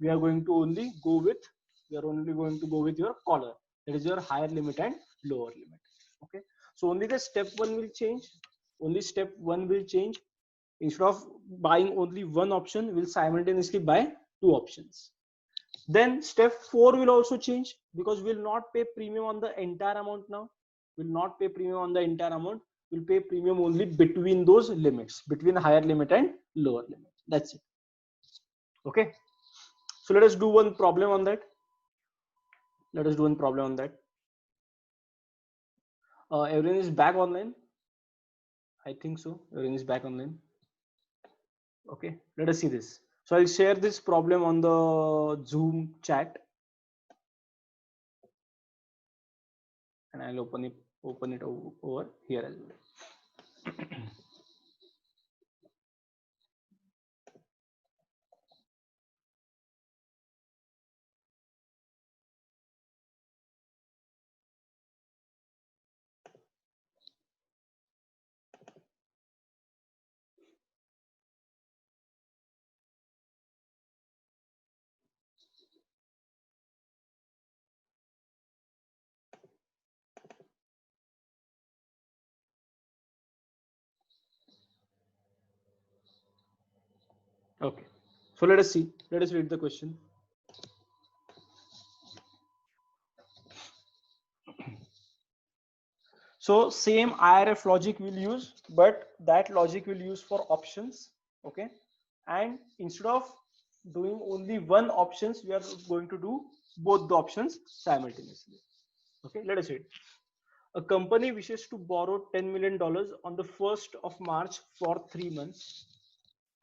we are only going to go with your collar. That is your higher limit and lower limit. Okay, so only the step one will change. Instead of buying only one option, we'll simultaneously buy two options. Then step 4 will also change, because we'll not pay premium on the entire amount now. We'll pay premium only between those limits, between higher limit and lower limit. That's it. Okay. So let us do one problem on that. Everyone is back online. I think so. Everyone is back online. Okay. Let us see this. So I'll share this problem on the Zoom chat, and I'll open it over here as well. Okay, so let us read the question. So same IRF logic we'll use, but that logic we'll use for options. Okay, and instead of doing only one options, we are going to do both the options simultaneously. Okay, let us read. A company wishes to borrow $10 million on the 1st of March for 3 months.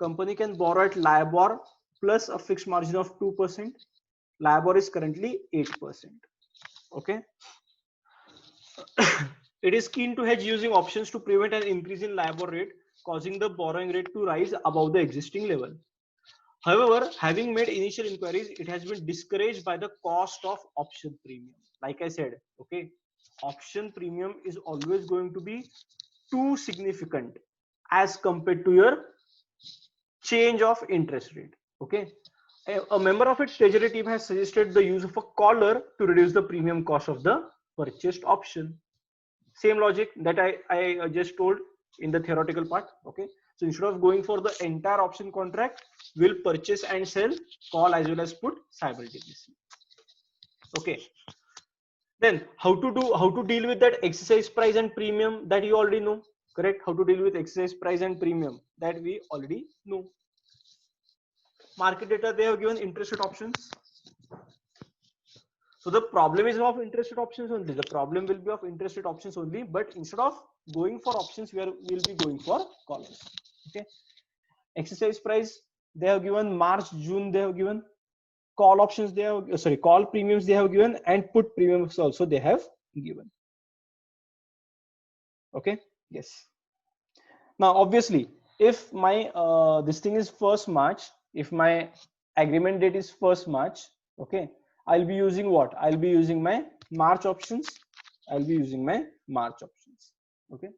Company can borrow at LIBOR plus a fixed margin of 2%. LIBOR is currently 8%. Okay. It is keen to hedge using options to prevent an increase in LIBOR rate, causing the borrowing rate to rise above the existing level. However, having made initial inquiries, it has been discouraged by the cost of option premium. Like I said, okay, option premium is always going to be too significant as compared to your change of interest rate. Okay, a member of its treasury team has suggested the use of a collar to reduce the premium cost of the purchased option. Same logic that I just told in the theoretical part. Okay, so instead of going for the entire option contract, we'll purchase and sell call as well as put simultaneously. Okay, then how to deal with that exercise price and premium that you already know, correct? How to deal with exercise price and premium that we already know. Market data, they have given interest rate options. So the problem is of interest rate options only. The problem will be of interest rate options only, but instead of going for options, we'll be going for collars. Okay. Exercise price, they have given March, June, they have given call options, they have call premiums they have given, and put premiums also they have given. Okay. Yes. Now, obviously, if my this thing is 1st March, if my agreement date is 1st March, okay, I'll be using what? I'll be using my March options. Okay.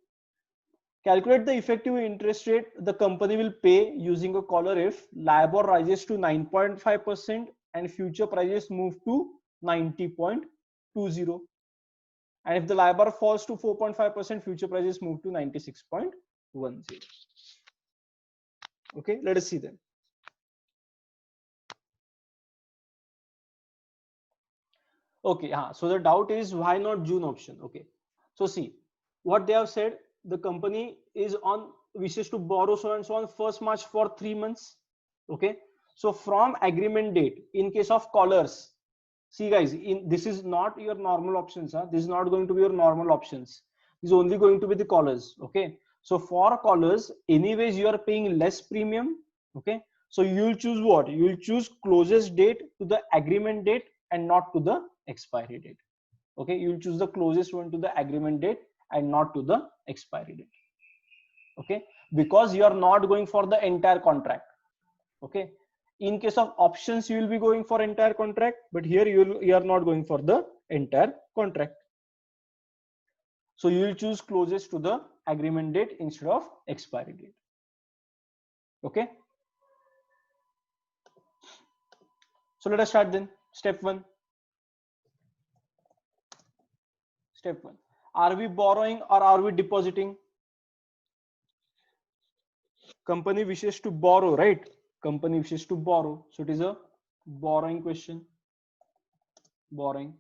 Calculate the effective interest rate the company will pay using a collar if LIBOR rises to 9.5% and future prices move to 90.20. And if the LIBOR falls to 4.5%, future prices move to 96.10. Okay, let us see then. Okay, so the doubt is why not June option? Okay, so see what they have said. The company is wishes to borrow so and so on 1st March for 3 months. Okay, so from agreement date, in case of collars, see guys, this is not your normal options. This is not going to be your normal options. This is only going to be the collars. Okay, so for collars, anyways you are paying less premium. Okay, so you'll choose what? You'll choose closest date to the agreement date and not to the expiry date. Okay, you'll choose the closest one to the agreement date and not to the expiry date. Okay, because you are not going for the entire contract. Okay, in case of options you will be going for entire contract, but here you are not going for the entire contract. So you will choose closest to the agreement date instead of expiry date. Okay, So let us start then. Step one. Step one. Are we borrowing or are we depositing? Company wishes to borrow, right? Company wishes to borrow. So it is a borrowing question. Borrowing.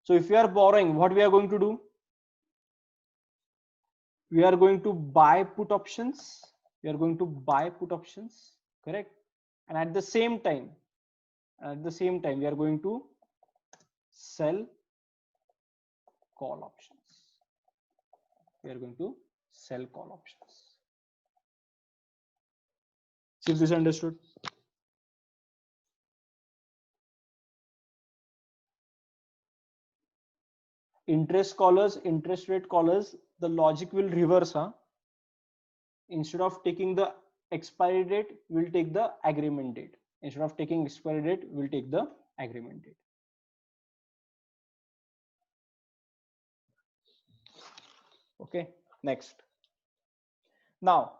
So if we are borrowing, what we are going to do? We are going to buy put options. We are going to buy put options, correct? And at the same time, we are going to sell call options. We are going to sell call options. See if this is understood. Interest callers, interest rate callers, the logic will reverse. Instead of taking the expiry date, we'll take the agreement date. Instead of taking expiry date, we'll take the agreement date. Okay, next. Now,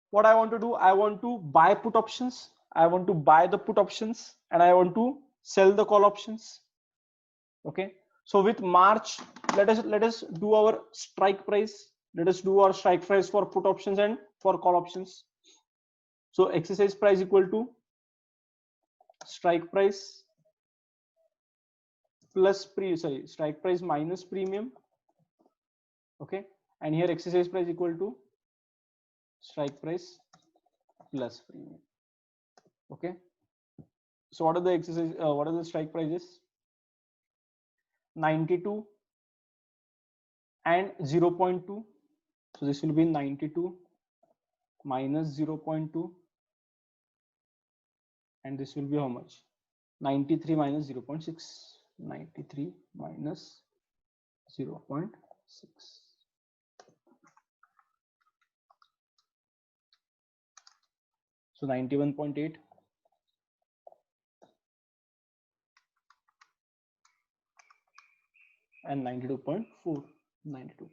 what I want to do, I want to buy put options. I want to buy the put options and I want to sell the call options. Okay. So with March, let us do our strike price. Let us do our strike price for put options and for call options. So exercise price equal to strike price plus strike price minus premium. Okay. And here exercise price equal to strike price plus premium. Okay. So what are the exercise? What are the strike prices? 92 and 0.2. So this will be 92 minus 0.2, and this will be how much? 93 minus 0.6. 93 minus 0.6. So 91.8. And 92.4. 92.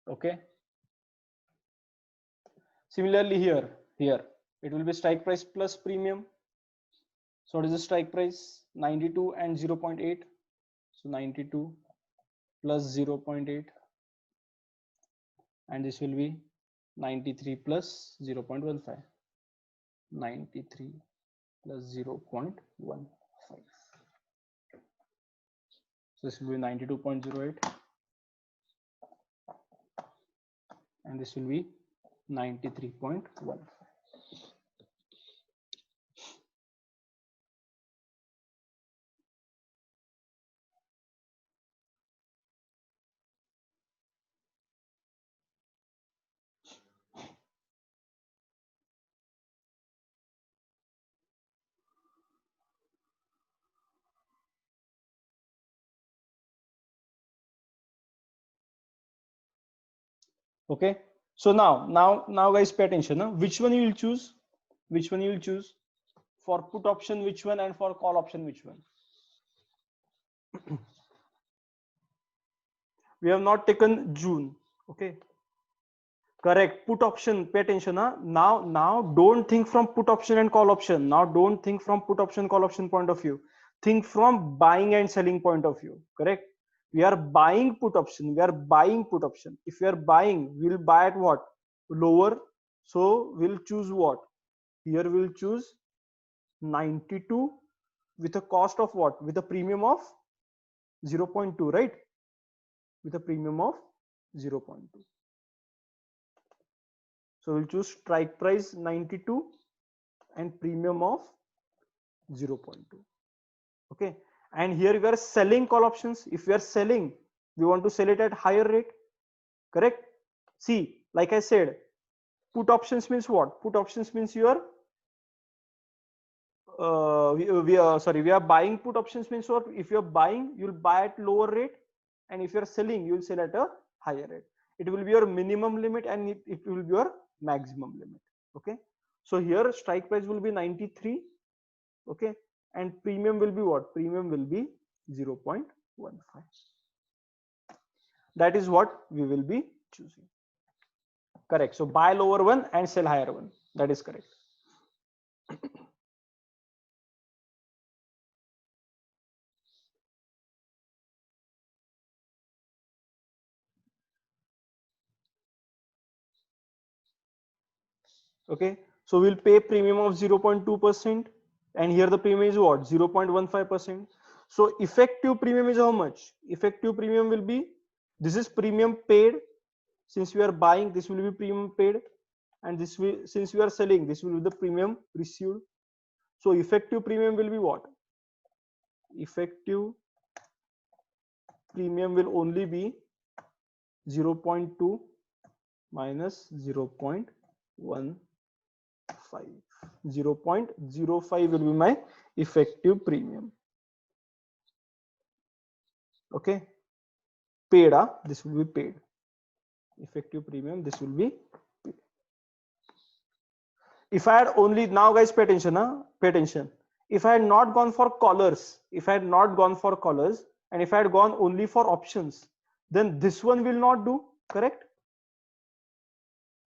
Okay. Similarly here it will be strike price plus premium. So what is the strike price? 92 and 0.8. So 92 plus 0.8, and this will be 93 plus 0.15. 93 plus 0.15. So this will be 92.08, and this will be 93.15. Okay. So now guys, pay attention. Which one you will choose? Which one you will choose? For put option, which one? And for call option, which one? We have not taken June. Okay. Correct. Put option. Pay attention. Now don't think from put option and call option. Now don't think from put option, call option point of view. Think from buying and selling point of view. Correct. We are buying put option. We are buying put option. If we are buying, we'll buy at what? Lower. So we'll choose what? Here we'll choose 92 with a cost of what? With a premium of 0.2, right? With a premium of 0.2. So we'll choose strike price 92 and premium of 0.2. Okay. And here we are selling call options. If we are selling, we want to sell it at higher rate. Correct. See, like I said, put options means what? Put options means you are we are buying put options means what? If you're buying, you'll buy at lower rate, and if you're selling, you'll sell at a higher rate. It will be your minimum limit and it will be your maximum limit. Okay. So here strike price will be 93. Okay. And premium will be what? Premium will be 0.15. That is what we will be choosing. Correct. So buy lower one and sell higher one. That is correct. Okay, so we'll pay premium of 0.2%, and here the premium is what, 0.15%. So effective premium is how much? Effective premium will be, this is premium paid, since we are buying, this will be premium paid, and this will, since we are selling, this will be the premium received. So effective premium will be what? Effective premium will only be 0.2 minus 0.15. 0.05 will be my effective premium. Okay, paid, this will be paid. Effective premium, this will be paid. If I had only, now guys pay attention, pay attention. If I had not gone for collars, if I had not gone for collars, and if I had gone only for options, then this one will not do, correct?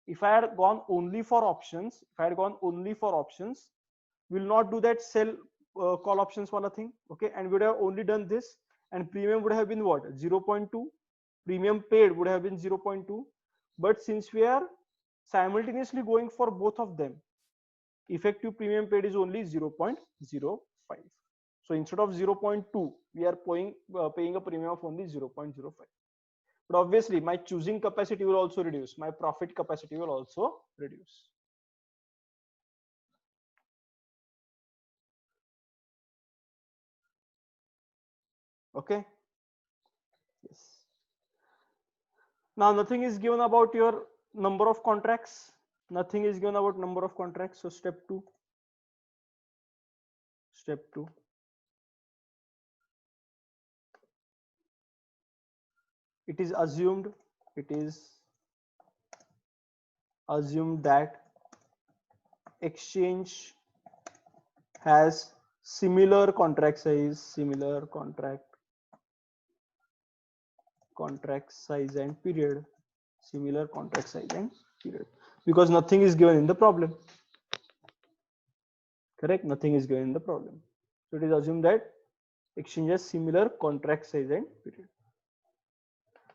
If I had gone only for options, if I had gone only for options, will not do that sell call options wala thing. Okay, and would have only done this, and premium would have been what, 0.2. Premium paid would have been 0.2. But since we are simultaneously going for both of them, effective premium paid is only 0.05. So instead of 0.2, we are paying a premium of only 0.05. But obviously my choosing capacity will also reduce, my profit capacity will also reduce. Okay, yes. Now nothing is given about your number of contracts, nothing is given about number of contracts. So step 2, it is assumed that exchange has similar contract size, contract size and period, similar contract size and period, because nothing is given in the problem. Correct, nothing is given in the problem. So it is assumed that exchange has similar contract size and period.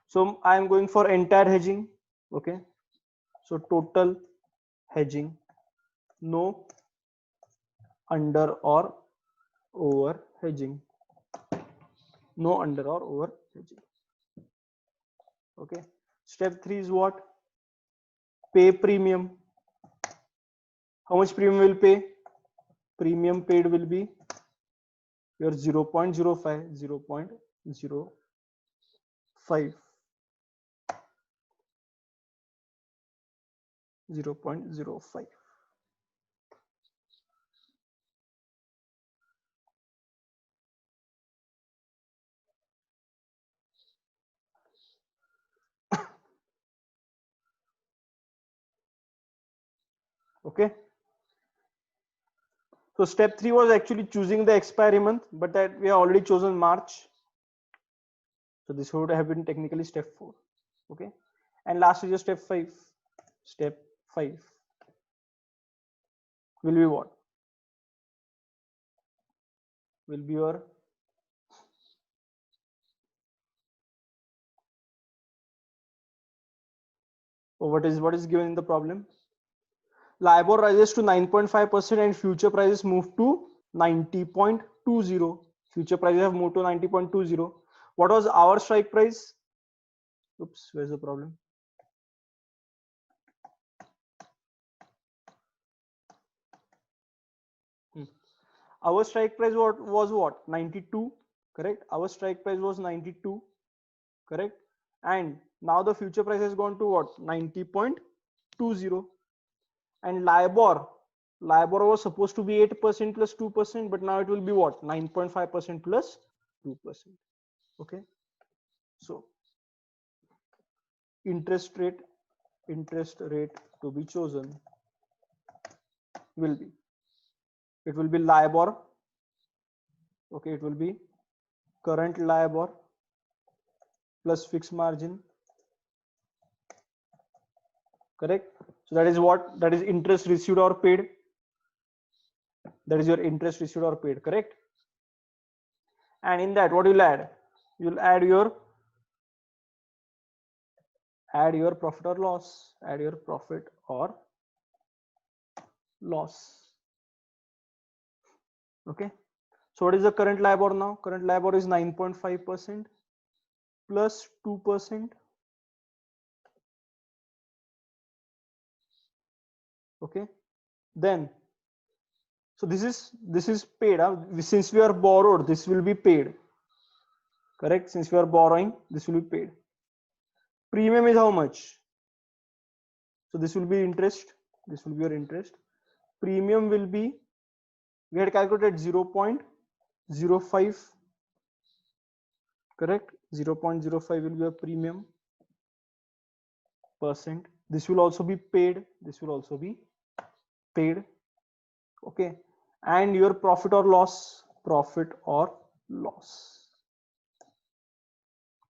So I am going for entire hedging. Okay, so total hedging, no under or over hedging, no under or over hedging. Okay, step 3 is what? Pay premium. How much premium will pay? Premium paid will be your 0.05, 0.05. Okay, so step 3 was actually choosing the expiry month, but that we have already chosen March, so this would have been technically step 4. Okay, and last is your step 5. Step 5 will be what? Will be your what is given in the problem? LIBOR rises to 9.5% and future prices move to 90.20. Future prices have moved to 90.20. What was our strike price? Oops, where's the problem? Our strike price was what? 92, correct? Our strike price was 92, correct? And now the future price has gone to what? 90.20. And LIBOR was supposed to be 8% plus 2%, but now it will be what? 9.5% plus 2%. Okay, so interest rate to be chosen will be, it will be LIBOR. Okay, it will be current LIBOR plus fixed margin, correct, So that is what? That is interest received or paid. That is your interest received or paid, correct? And in that, what you'll add? You'll add your profit or loss. Add your profit or loss. Okay. So what is the current LIBOR now? Current LIBOR is 9.5% plus 2%. Okay. Then, so this is paid. Since we are borrowed, this will be paid. Correct? Since we are borrowing, this will be paid. Premium is how much? So this will be interest. This will be your interest. Premium will be, we had calculated 0.05. Correct? 0.05 will be a premium percent. This will also be paid. This will also be paid. Okay. And your profit or loss. Profit or loss.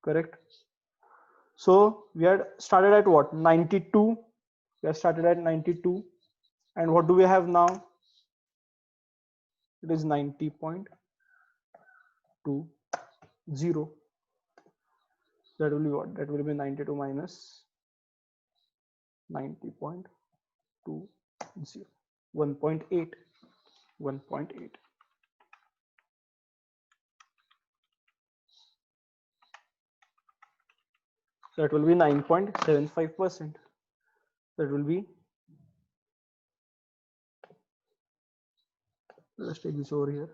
Correct? So we had started at what? 92. We have started at 92. And what do we have now? It is 90.20. That will be what? That will be 92 minus 90.20. 1.8. 1.8. That will be 9.75%. That will be, let's take this over here.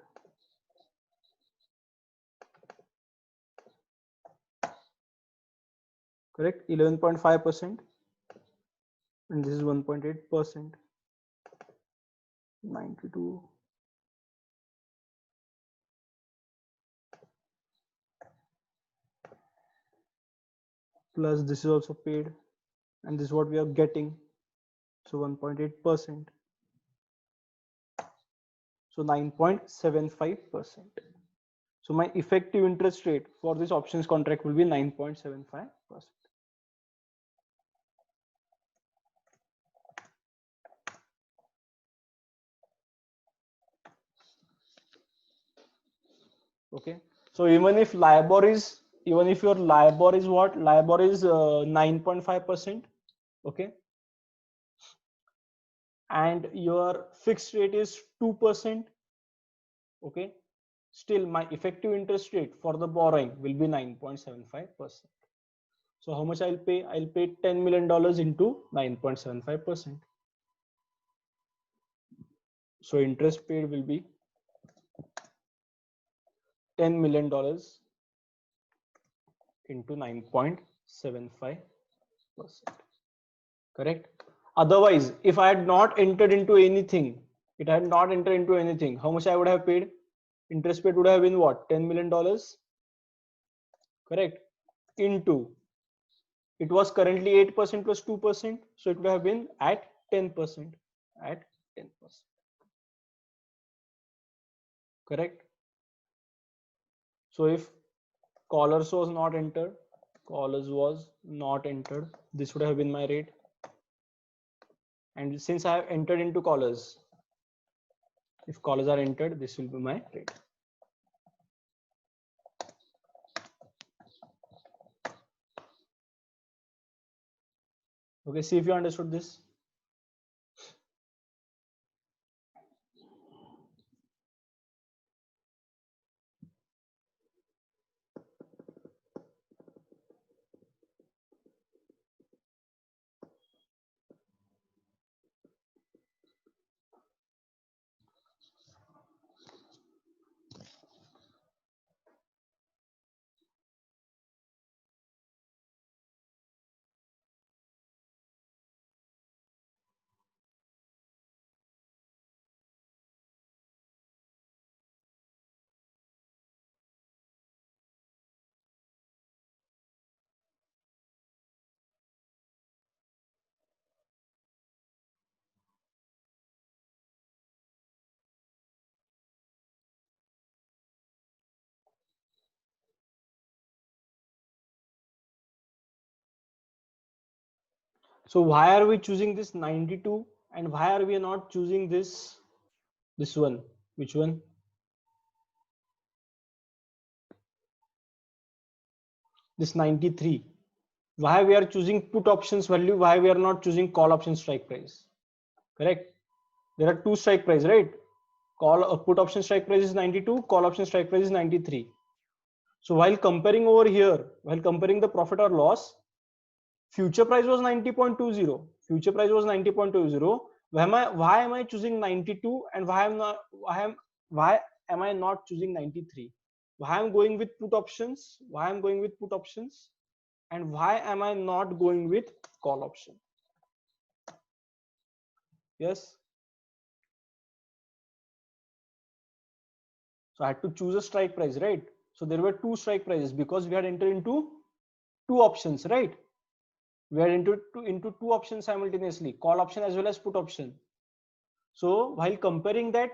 Correct? 11.5%. And this is 1.8%. 92. Plus this is also paid. And this is what we are getting. So 1.8%. So 9.75%. So my effective interest rate for this options contract will be 9.75%. Okay. So even if your LIBOR is what? LIBOR is 9.5%. Okay. And your fixed rate is 2%. Okay. Still my effective interest rate for the borrowing will be 9.75%. So how much I'll pay? I'll pay $10 million into 9.75%. So interest paid will be $10 million into 9.75%. Correct? Otherwise, if I had not entered into anything, how much I would have paid? Interest paid would have been what? $10 million. Correct? Into, it was currently 8% plus 2%. So it would have been at 10%. At 10%. Correct? So if callers was not entered, this would have been my rate. And since I have entered into callers, if callers are entered, this will be my rate. Okay, see if you understood this. So why are we choosing this 92 and why are we not choosing this one? Which one? This 93. Why we are choosing put options value? Why we are not choosing call option strike price? Correct. There are two strike price, right? Put option strike price is 92. Call option strike price is 93. So while comparing over here, while comparing the profit or loss, future price was 90.20. Future price was 90.20. Why am I choosing 92 and why am I not choosing 93? Why I'm going with put options? Why I'm going with put options? And why am I not going with call option? Yes. So I had to choose a strike price, right? So there were two strike prices because we had entered into two options, right? We had entered into two options simultaneously, call option as well as put option. So while comparing that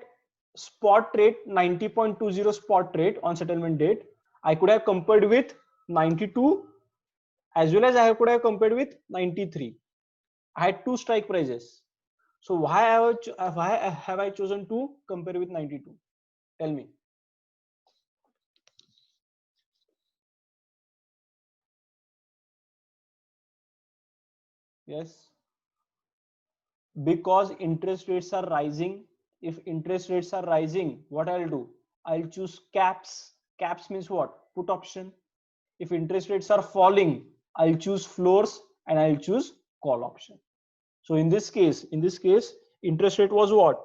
spot rate, 90.20 spot rate on settlement date, I could have compared with 92 as well as I could have compared with 93. I had two strike prices. So why have I chosen to compare with 92? Tell me. Yes. Because interest rates are rising. If interest rates are rising, what I'll do? I'll choose caps. Caps means what? Put option. If interest rates are falling, I'll choose floors and I'll choose call option. So in this case, interest rate was what?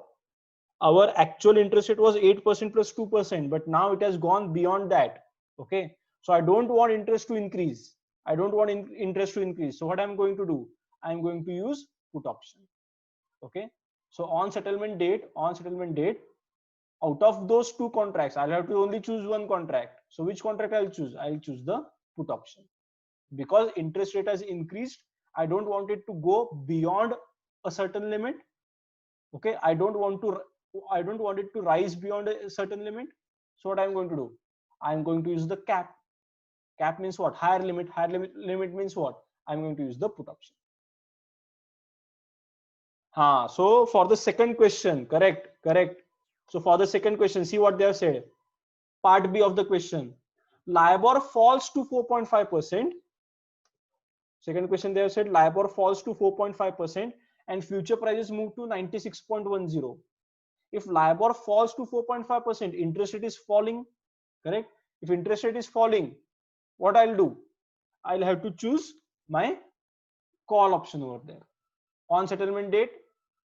Our actual interest rate was 8% plus 2%, but now it has gone beyond that. Okay. So I don't want interest to increase. I don't want interest to increase. So what I'm going to do? I'm going to use put option. Okay. So on settlement date, out of those two contracts, I'll have to only choose one contract. So which contract I'll choose? I'll choose the put option. Because interest rate has increased, I don't want it to go beyond a certain limit. Okay, I don't want it to rise beyond a certain limit. So what I'm going to do? I'm going to use the cap. Cap means what? Higher limit. Limit means what? I'm going to use the put option. So for the second question, correct. So for the second question, see what they have said. Part B of the question. LIBOR falls to 4.5%. Second question, they have said LIBOR falls to 4.5% and future prices move to 96.10. If LIBOR falls to 4.5%, interest rate is falling, correct? If interest rate is falling, what I'll do? I'll have to choose my call option over there on settlement date.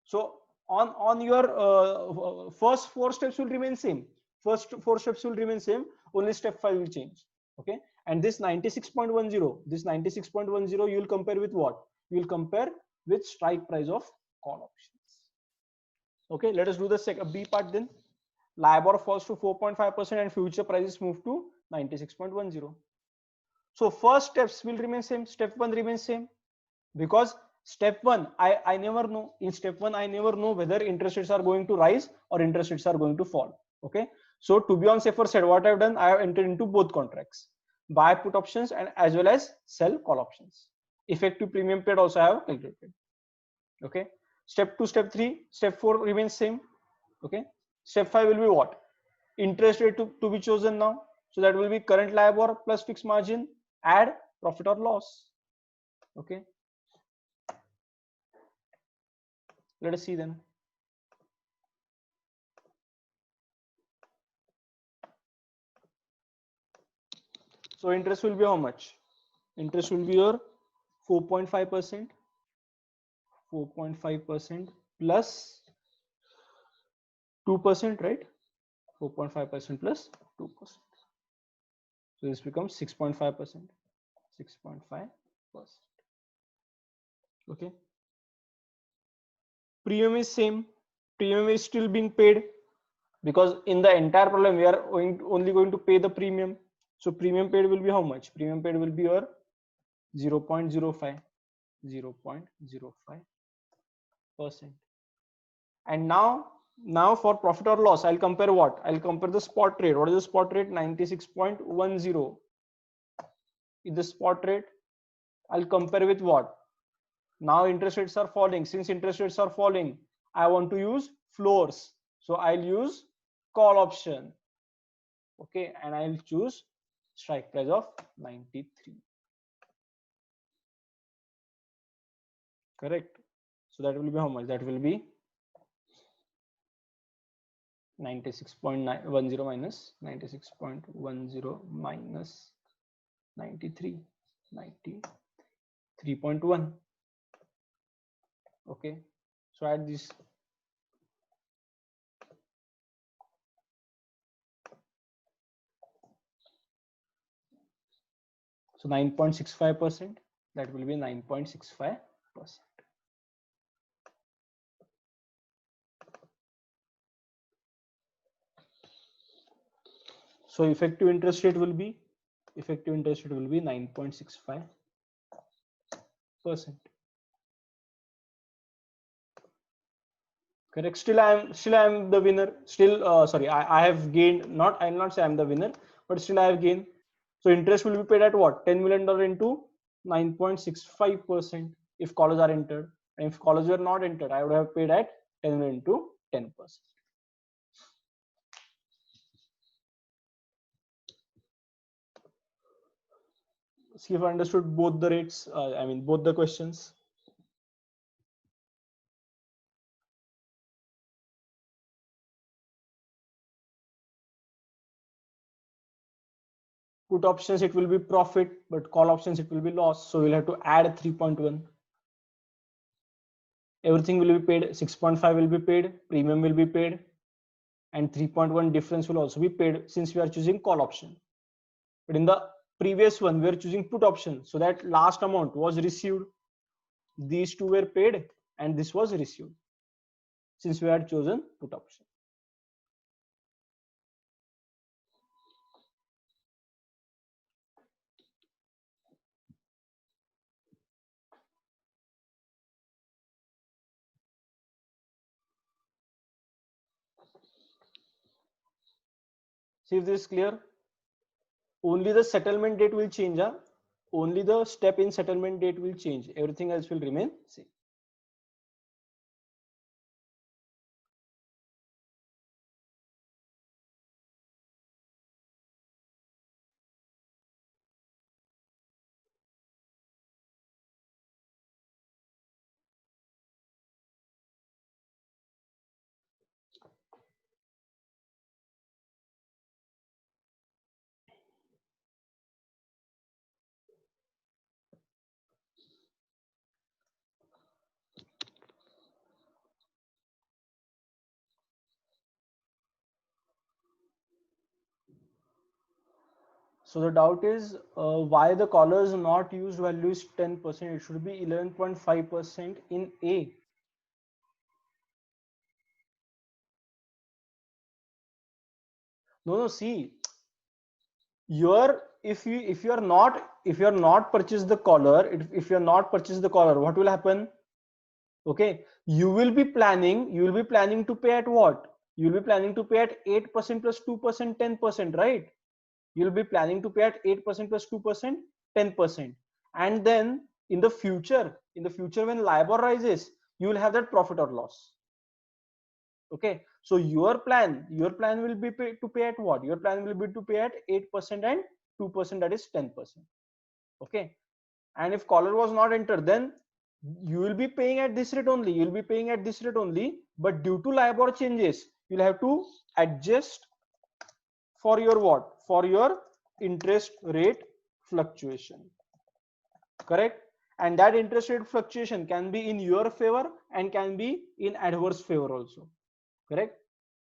So on your first four steps will remain same. First four steps will remain same. Only step 5 will change. Okay. And this 96.10, you will compare with what? You will compare with strike price of call options. Okay. Let us do the second B part then. LIBOR falls to 4.5% and future prices move to 96.10. So first steps will remain same. Step 1 remains same because step 1 I never know. In step 1 I never know whether interest rates are going to rise or interest rates are going to fall. Okay. So to be on safer side, what I've done, I have entered into both contracts, buy put options and as well as sell call options. Effective premium paid also I have calculated. Okay. Step 2, step 3, step 4 remains same. Okay. Step 5 will be what? Interest rate to be chosen now. So that will be current LIBOR plus fixed margin, add profit or loss. Okay. Let us see then. So interest will be how much? Interest will be your 4.5%, 4.5% plus 2%, right? 4.5% plus 2%. So this becomes 6.5%, 6.5%. Okay. Premium is same. Premium is still being paid because in the entire problem we are only going to pay the premium. So premium paid will be how much? Premium paid will be your 0.05, 0.05%. And now for profit or loss, I'll compare what? I'll compare the spot rate. What is the spot rate? 96.10 is the spot rate. I'll compare with what? Now interest rates are falling. Since interest rates are falling, I want to use floors. So I'll use call option. Okay, and I'll choose strike price of 93. Correct. So that will be how much? That will be 96.10 minus 96.10 minus 93, 93.1. Okay, so add this. So 9.65%, that will be 9.65%. So effective interest rate will be 9.65%. Correct. Still I am the winner. Still sorry, I have gained. Not, I'll not say I'm the winner, but still I have gained. So interest will be paid at what? $10 million into 9.65% if callers are entered. And if callers were not entered, I would have paid at 10 into 10%. See if I understood both the rates. I mean both the questions. Put options it will be profit, but call options it will be loss. So we'll have to add 3.1. Everything will be paid. 6.5 will be paid. Premium will be paid, and 3.1 difference will also be paid since we are choosing call option. But in the previous one, we are choosing put option, so that last amount was received. These two were paid, and this was received since we had chosen put option. See if this is clear. Only the settlement date will change. Only the step in settlement date will change. Everything else will remain same. So the doubt is why the callers not used value is 10%. It should be 11.5% in A. No, see, if you are not purchase the collar, if you are not purchase the collar, what will happen? Okay, you will be planning to pay at what? You will be planning to pay at 8% plus 2%, 10%, right? You'll be planning to pay at 8% plus 2%, 10%. And then in the future when LIBOR rises, you will have that profit or loss. Okay, so your plan will be to pay at what? Your plan will be to pay at 8% and 2%, that is 10%. Okay, and if collar was not entered, then you will be paying at this rate only. But due to LIBOR changes, you'll have to adjust for your what? For your interest rate fluctuation. Correct? And that interest rate fluctuation can be in your favor and can be in adverse favor also. Correct?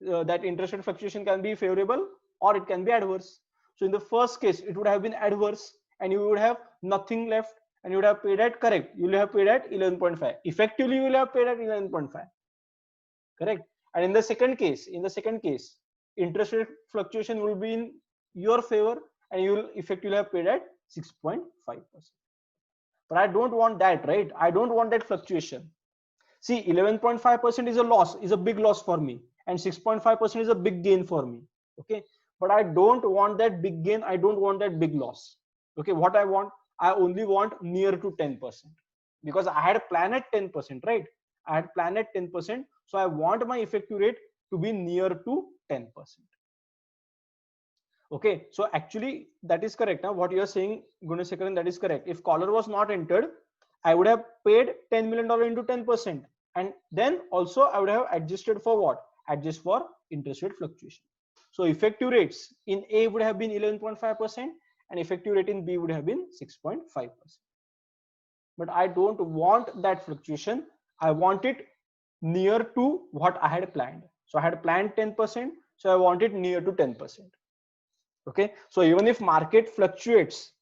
That interest rate fluctuation can be favorable or it can be adverse. So in the first case, it would have been adverse and you would have nothing left, and you would have paid at, correct, you will have paid at 11.5. Effectively, you will have paid at 11.5. Correct? And in the second case, interest rate fluctuation will be in your favor and you will effectively have paid at 6.5%. But I don't want that, right? I don't want that fluctuation. See, 11.5% is a loss, is a big loss for me, and 6.5% is a big gain for me. Okay, but I don't want that big gain, I don't want that big loss. Okay, what I want, I only want near to 10%. because I had planned at 10%, right? I had planned at 10%, so I want my effective rate to be near to 10%. Okay, so actually that is correct. Now what you are saying, Gunasekaran, that is correct. If caller was not entered, I would have paid $10 million into 10%, and then also I would have adjusted for what? Adjust for interest rate fluctuation. So effective rates in A would have been 11.5%, and effective rate in B would have been 6.5%. But I don't want that fluctuation. I want it near to what I had planned. So I had planned 10%, so I want it near to 10%. Okay, so even if market fluctuates,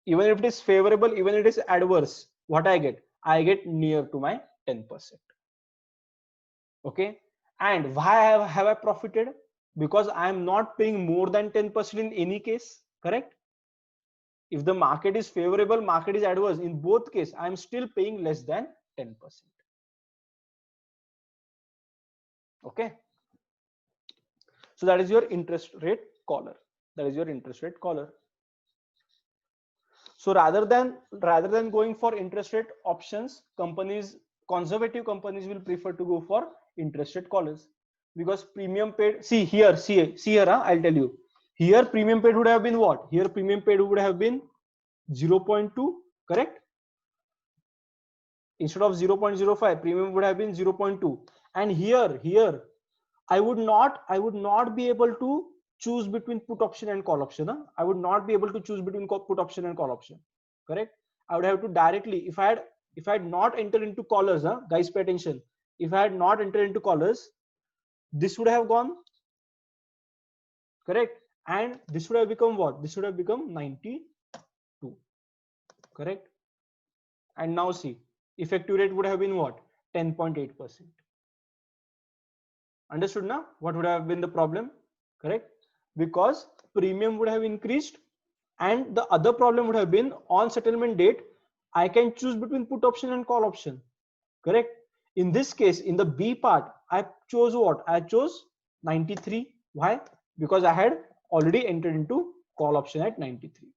even if it is favorable, even if it is adverse, what I get near to my 10%. Okay, and why have I profited? Because I am not paying more than 10% in any case, correct? If the market is favorable, market is adverse, in both cases I am still paying less than 10%. Okay, so that is your interest rate collar. That is your interest rate collar. So rather than going for interest rate options, conservative companies will prefer to go for interest rate collars, because premium paid, see here, I'll tell you, here premium paid would have been what? Here premium paid would have been 0.2, correct? Instead of 0.05, premium would have been 0.2. And here I would not be able to choose between put option and call option. I would not be able to choose between put option and call option, correct? I would have to directly, if I had not entered into collars, guys pay attention, if I had not entered into collars, this would have gone, correct? And this would have become what? This would have become 92, correct? And now see, effective rate would have been what? 10.8%. Understood now what would have been the problem, correct? Because premium would have increased, and the other problem would have been on settlement date I can choose between put option and call option, correct? In this case, in the B part, I chose what? I chose 93. Why? Because I had already entered into call option at 93.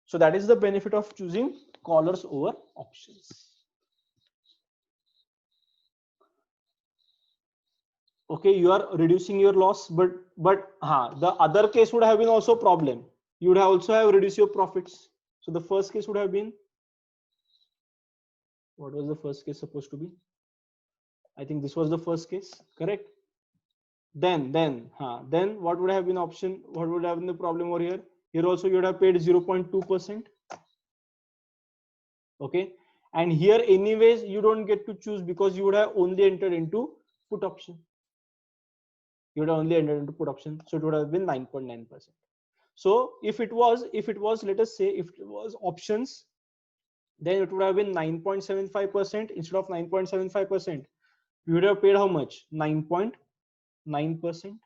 So that is the benefit of choosing callers over options. Okay, you are reducing your loss, but the other case would have been also problem. You would also have reduced your profits. So the first case would have been, what was the first case supposed to be? I think this was the first case, correct? Then what would have been option? What would have been the problem over here? Here also you would have paid 0.2%. Okay, and here anyways you don't get to choose, because you would have only entered into put option. You would have only entered into put option, so it would have been 9.9%. So if it was, let us say, if it was options, then it would have been 9.75% instead of 9.75%. We would have paid how much? 9.9%.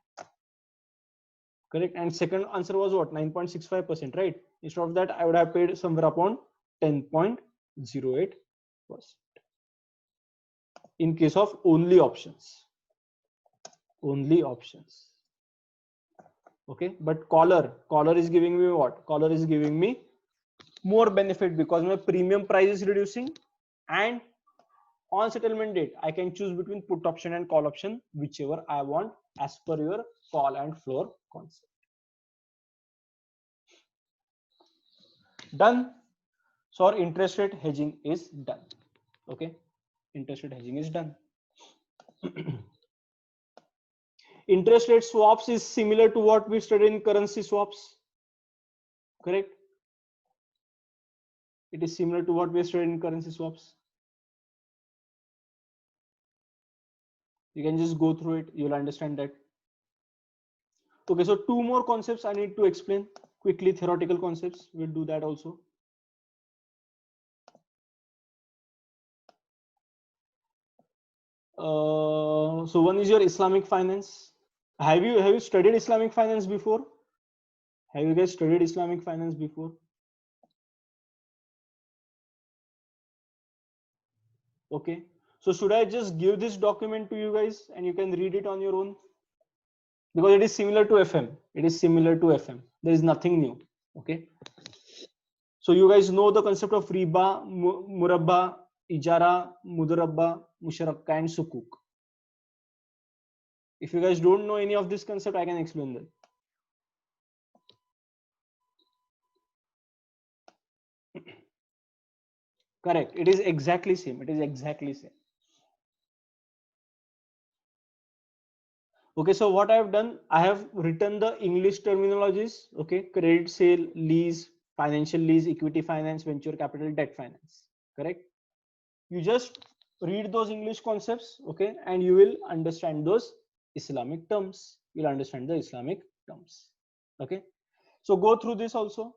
Correct. And second answer was what? 9.65%, right? Instead of that, I would have paid somewhere upon 10.08%. In case of only options. Only options. Okay, but collar is giving me what? Collar is giving me more benefit, because my premium price is reducing, and on settlement date I can choose between put option and call option, whichever I want, as per your call and floor concept. Done. So our interest rate hedging is done. Okay, interest rate hedging is done. Interest rate swaps is similar to what we studied in currency swaps, correct? It is similar to what we studied in currency swaps. You can just go through it, you'll understand that. Okay, so two more concepts I need to explain quickly, theoretical concepts. We'll do that also. So one is your Islamic finance. Have you studied Islamic finance before? Have you guys studied Islamic finance before? Okay, so should I just give this document to you guys and you can read it on your own? Because it is similar to FM. It is similar to FM. There is nothing new. Okay. So you guys know the concept of riba, murabba, ijara, mudarabba, musharakka, and sukuk. If you guys don't know any of this concept, I can explain that. Correct. It is exactly same. It is exactly same. Okay, so what I have done, I have written the English terminologies. Okay, credit sale, lease, financial lease, equity finance, venture capital, debt finance. Correct. You just read those English concepts, okay, and you will understand those Islamic terms. You'll understand the Islamic terms. Okay, so go through this also.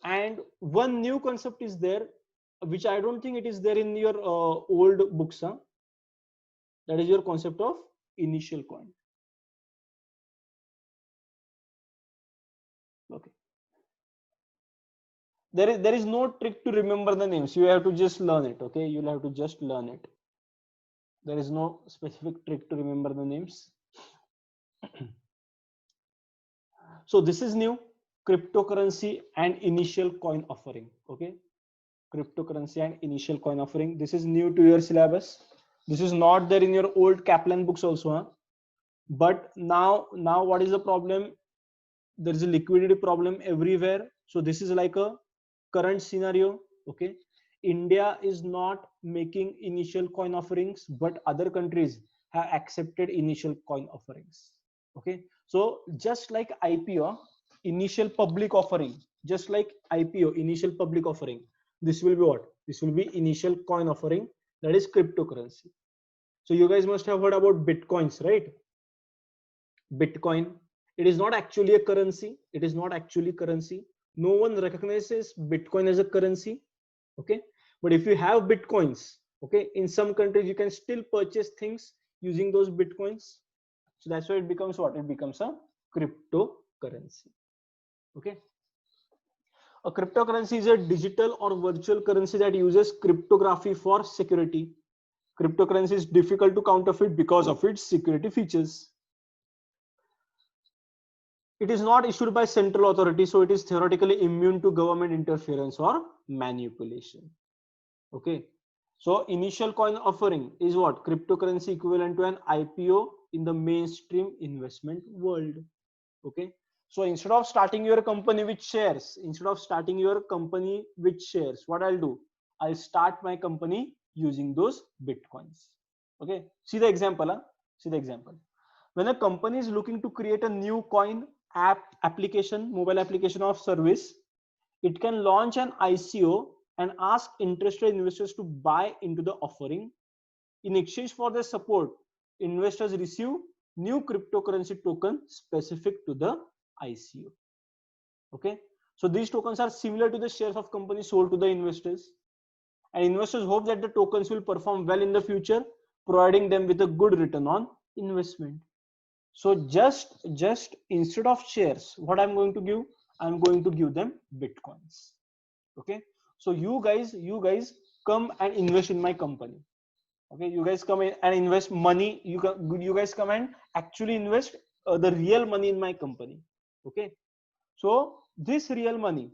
And one new concept is there, which I don't think it is there in your old books. Huh? That is your concept of initial coin. Okay. There is no trick to remember the names. You have to just learn it. Okay, you'll have to just learn it. There is no specific trick to remember the names. So this is new, cryptocurrency and initial coin offering. Okay, cryptocurrency and initial coin offering. This is new to your syllabus. This is not there in your old Kaplan books also. Huh? But now what is the problem? There is a liquidity problem everywhere. So this is like a current scenario. Okay, India is not making initial coin offerings, but other countries have accepted initial coin offerings. Okay, so just like IPO, initial public offering, just like IPO, initial public offering, this will be what? This will be initial coin offering, that is cryptocurrency. So you guys must have heard about Bitcoins, right? Bitcoin, it is not actually a currency. It is not actually currency. No one recognizes Bitcoin as a currency. Okay, but if you have Bitcoins, okay, in some countries you can still purchase things using those Bitcoins. So that's why it becomes what? It becomes a cryptocurrency. Okay, a cryptocurrency is a digital or virtual currency that uses cryptography for security. Cryptocurrency is difficult to counterfeit because of its security features. It is not issued by central authority, so it is theoretically immune to government interference or manipulation. Okay, so initial coin offering is what? Cryptocurrency equivalent to an IPO in the mainstream investment world. Okay, so instead of starting your company with shares, what I'll do, I'll start my company using those Bitcoins. Okay, see the example. Huh? See the example. When a company is looking to create a new coin application, mobile application of service, it can launch an ICO and ask interested investors to buy into the offering. In exchange for their support, investors receive new cryptocurrency token specific to the ICO. Okay, so these tokens are similar to the shares of companies sold to the investors, and investors hope that the tokens will perform well in the future, providing them with a good return on investment. So just instead of shares, what I'm going to give? I'm going to give them Bitcoins. Okay, so you guys come and invest in my company. Okay, you guys come in and invest money. You guys come and actually invest the real money in my company. Okay, so this real money,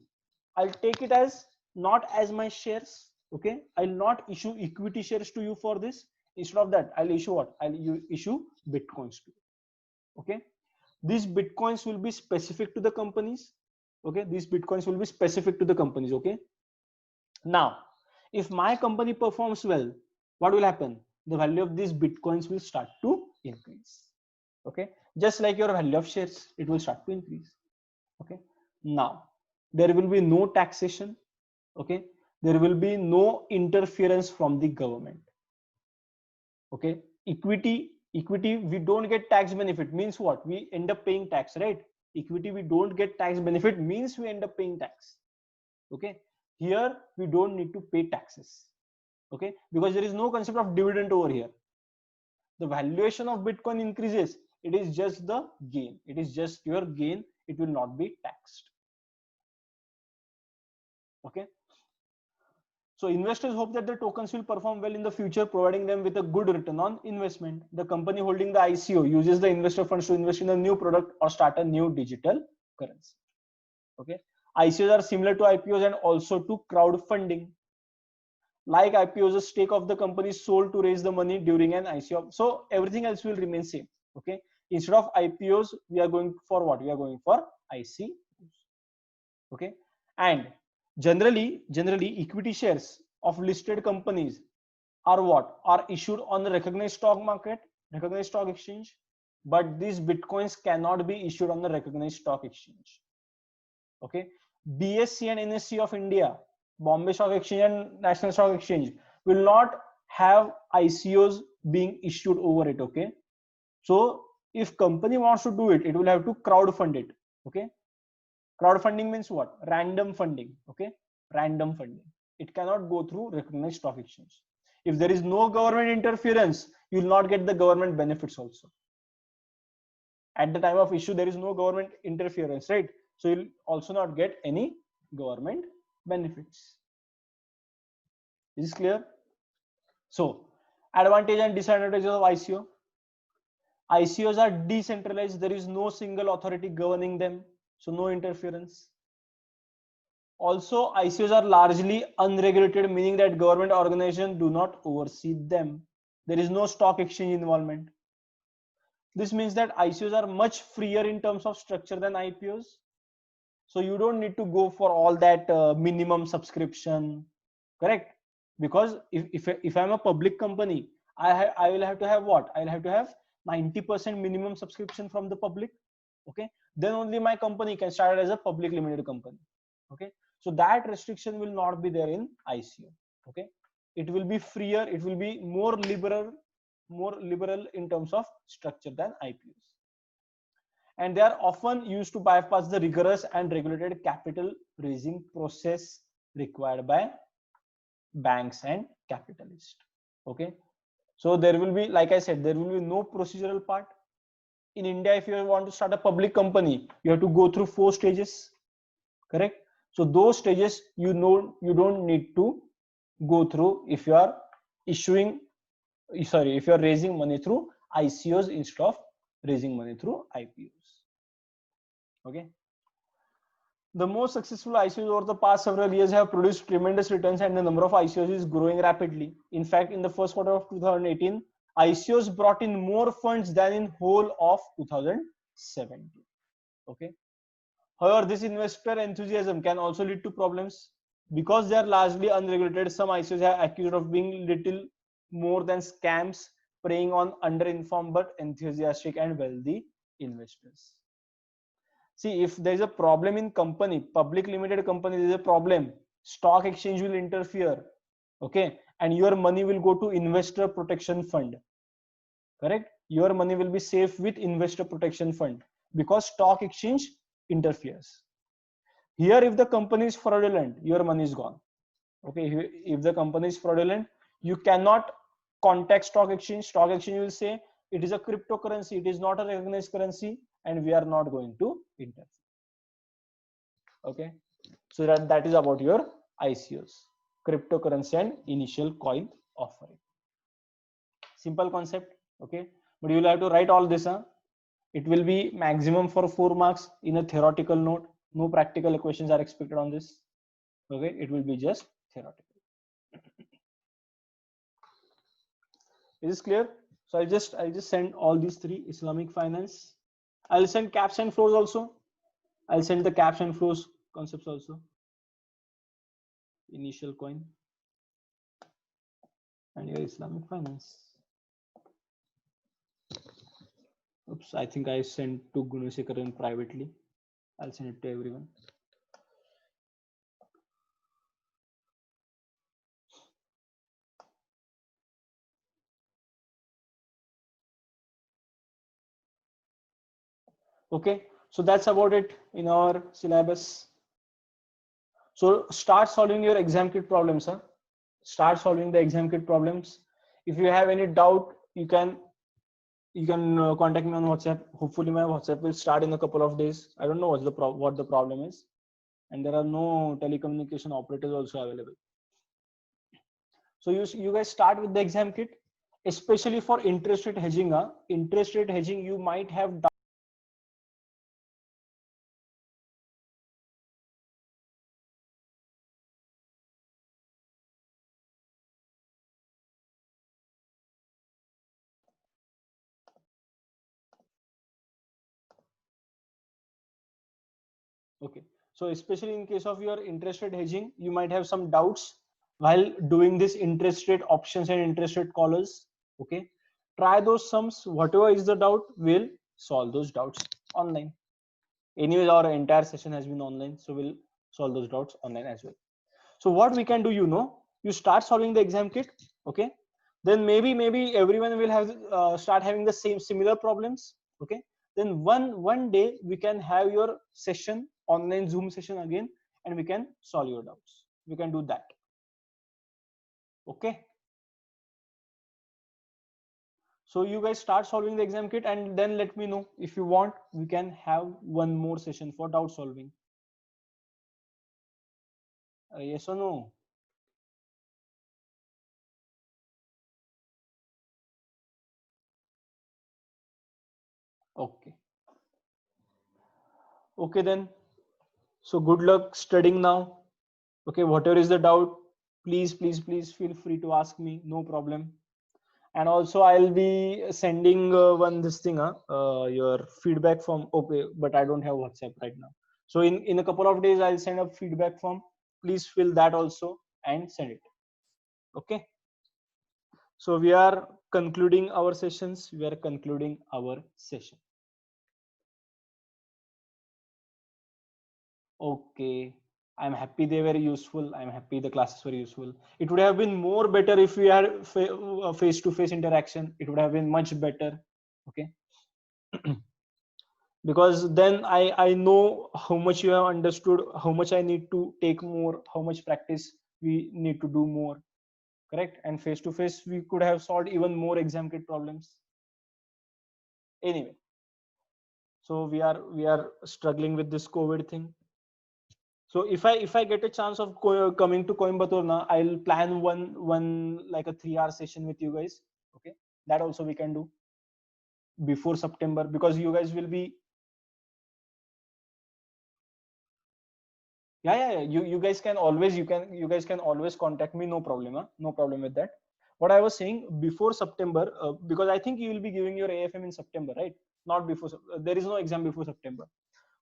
I'll take it as not as my shares. Okay, I'll not issue equity shares to you for this. Instead of that, I'll issue what? I'll issue Bitcoins to you. Okay, these Bitcoins will be specific to the companies. Okay, these Bitcoins will be specific to the companies. Okay, now if my company performs well, what will happen? The value of these Bitcoins will start to increase. Okay, just like your value of shares, it will start to increase. Okay, now there will be no taxation. Okay, there will be no interference from the government. Okay, equity we don't get tax benefit, means what? We end up paying tax, right? Equity we don't get tax benefit means we end up paying tax. Okay, here we don't need to pay taxes. Okay, because there is no concept of dividend over here. The valuation of Bitcoin increases, it is just the gain, it is just your gain, it will not be taxed. Okay, so investors hope that the tokens will perform well in the future, providing them with a good return on investment. The company holding the ICO uses the investor funds to invest in a new product or start a new digital currency. Okay, ICOs are similar to IPOs and also to crowdfunding. Like IPOs, a stake of the company is sold to raise the money during an ICO. So everything else will remain same. Okay. Instead of IPOs, we are going for what? We are going for ICOs. Okay. And generally equity shares of listed companies are what? Are issued on the recognized stock market, recognized stock exchange. But these bitcoins cannot be issued on the recognized stock exchange. Okay. BSE and NSE of India, Bombay Stock Exchange and National Stock Exchange, will not have ICOs being issued over it. Okay. So if company wants to do it, it will have to crowdfund it. Okay. Crowdfunding means what? Random funding. Okay. Random funding. It cannot go through recognized stock exchange. If there is no government interference, you will not get the government benefits also. At the time of issue, there is no government interference, right? So you'll also not get any government benefits. Is this clear? So advantage and disadvantages of ICO. ICOs are decentralized. There is no single authority governing them. So no interference. Also, ICOs are largely unregulated, meaning that government organizations do not oversee them. There is no stock exchange involvement. This means that ICOs are much freer in terms of structure than IPOs. So you don't need to go for all that minimum subscription, correct? Because if I'm a public company, I will have to have what? I'll have to have 90% minimum subscription from the public. Okay, then only my company can start as a public limited company. Okay, so that restriction will not be there in ICO. Okay, it will be freer, it will be more liberal in terms of structure than IPOs. And they are often used to bypass the rigorous and regulated capital raising process required by banks and capitalists. Okay, so there will be, like I said, there will be no procedural part. In India, if you want to start a public company, you have to go through 4 stages, correct? So those stages, you don't need to go through if you are if you are raising money through ICOs instead of raising money through IPOs. Okay. The most successful ICOs over the past several years have produced tremendous returns, and the number of ICOs is growing rapidly. In fact, in the first quarter of 2018, ICOs brought in more funds than in whole of 2017. Okay. However, this investor enthusiasm can also lead to problems because they are largely unregulated. Some ICOs are accused of being little more than scams, preying on underinformed but enthusiastic and wealthy investors. See, if there is a problem in company, public limited company, there is a problem, stock exchange will interfere. Okay, and your money will go to investor protection fund. Correct? Your money will be safe with investor protection fund because stock exchange interferes. Here, if the company is fraudulent, your money is gone. Okay, if the company is fraudulent, you cannot contact stock exchange. Stock exchange will say it is a cryptocurrency, it is not a recognized currency, and we are not going to interfere. Okay, so that is about your ICOs, cryptocurrency and initial coin offering. Simple concept. Okay, but you will have to write all this. It will be maximum for 4 marks in a theoretical note. No practical questions are expected on this. Okay, it will be just theoretical. Is this clear? So I'll just send all these 3: Islamic finance. I'll send caps and flows also. I'll send the caps and flows concepts also. Initial coin and your Islamic finance. Oops, I think I sent to Gunasekaran privately. I'll send it to everyone. Okay, so that's about it in our syllabus. So start solving your exam kit problems. Start solving the exam kit problems. If you have any doubt, you can contact me on WhatsApp. Hopefully my WhatsApp will start in a couple of days. I don't know what the problem is, and there are no telecommunication operators also available. So you guys start with the exam kit, especially for interest rate hedging. Interest rate hedging, you might have Okay. So especially in case of your interest rate hedging, you might have some doubts while doing this interest rate options and interest rate collars. Okay. Try those sums. Whatever is the doubt, we'll solve those doubts online. Anyways, our entire session has been online, so we'll solve those doubts online as well. So what we can do, you start solving the exam kit. Okay. Then maybe everyone will have start having the same similar problems. Okay. Then one day we can have your session, online Zoom session again, and we can solve your doubts. We can do that. Okay. So you guys start solving the exam kit and then let me know. If you want, we can have one more session for doubt solving. Yes or no? Okay. Okay then. So good luck studying now. Okay, whatever is the doubt, please feel free to ask me. No problem. And also I'll be sending one this thing, your feedback form. Okay, but I don't have WhatsApp right now. So in a couple of days I'll send a feedback form. Please fill that also and send it. Okay. So we are concluding our sessions. We are concluding our session. Okay. I'm happy they were useful. I'm happy the classes were useful. It would have been more better if we had face-to-face interaction. It would have been much better. Okay. Because then I know how much you have understood, how much I need to take more, how much practice we need to do more. Correct. And face-to-face, we could have solved even more exam kit problems. Anyway, so we are struggling with this COVID thing. So if I get a chance of coming to Coimbatore now, I'll plan one like a 3-hour session with you guys. Okay, that also we can do before September, because you guys will be, yeah. You guys can always, you guys can always contact me. No problem, huh? No problem with that. What I was saying, before September, because I think you will be giving your AFM in September, right? Not before. There is no exam before September.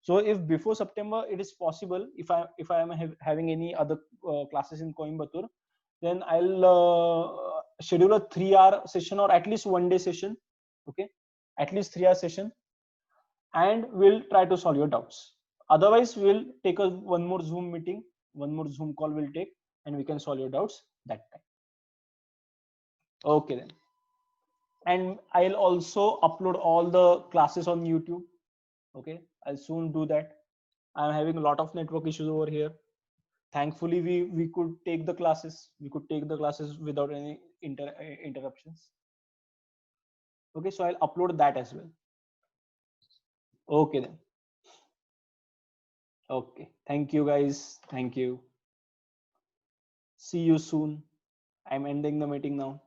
So if before September it is possible, if I am having any other classes in Coimbatore, then I'll schedule a 3-hour session or at least 1 day session. Okay, at least 3-hour session, and we'll try to solve your doubts. Otherwise, we'll take a one more Zoom meeting, one more Zoom call we'll take, and we can solve your doubts that time. Okay then. And I'll also upload all the classes on YouTube. Okay, I'll soon do that. I'm having a lot of network issues over here. Thankfully, we could take the classes. We could take the classes without any interruptions. Okay, so I'll upload that as well. Okay then. Okay. Thank you guys. Thank you. See you soon. I'm ending the meeting now.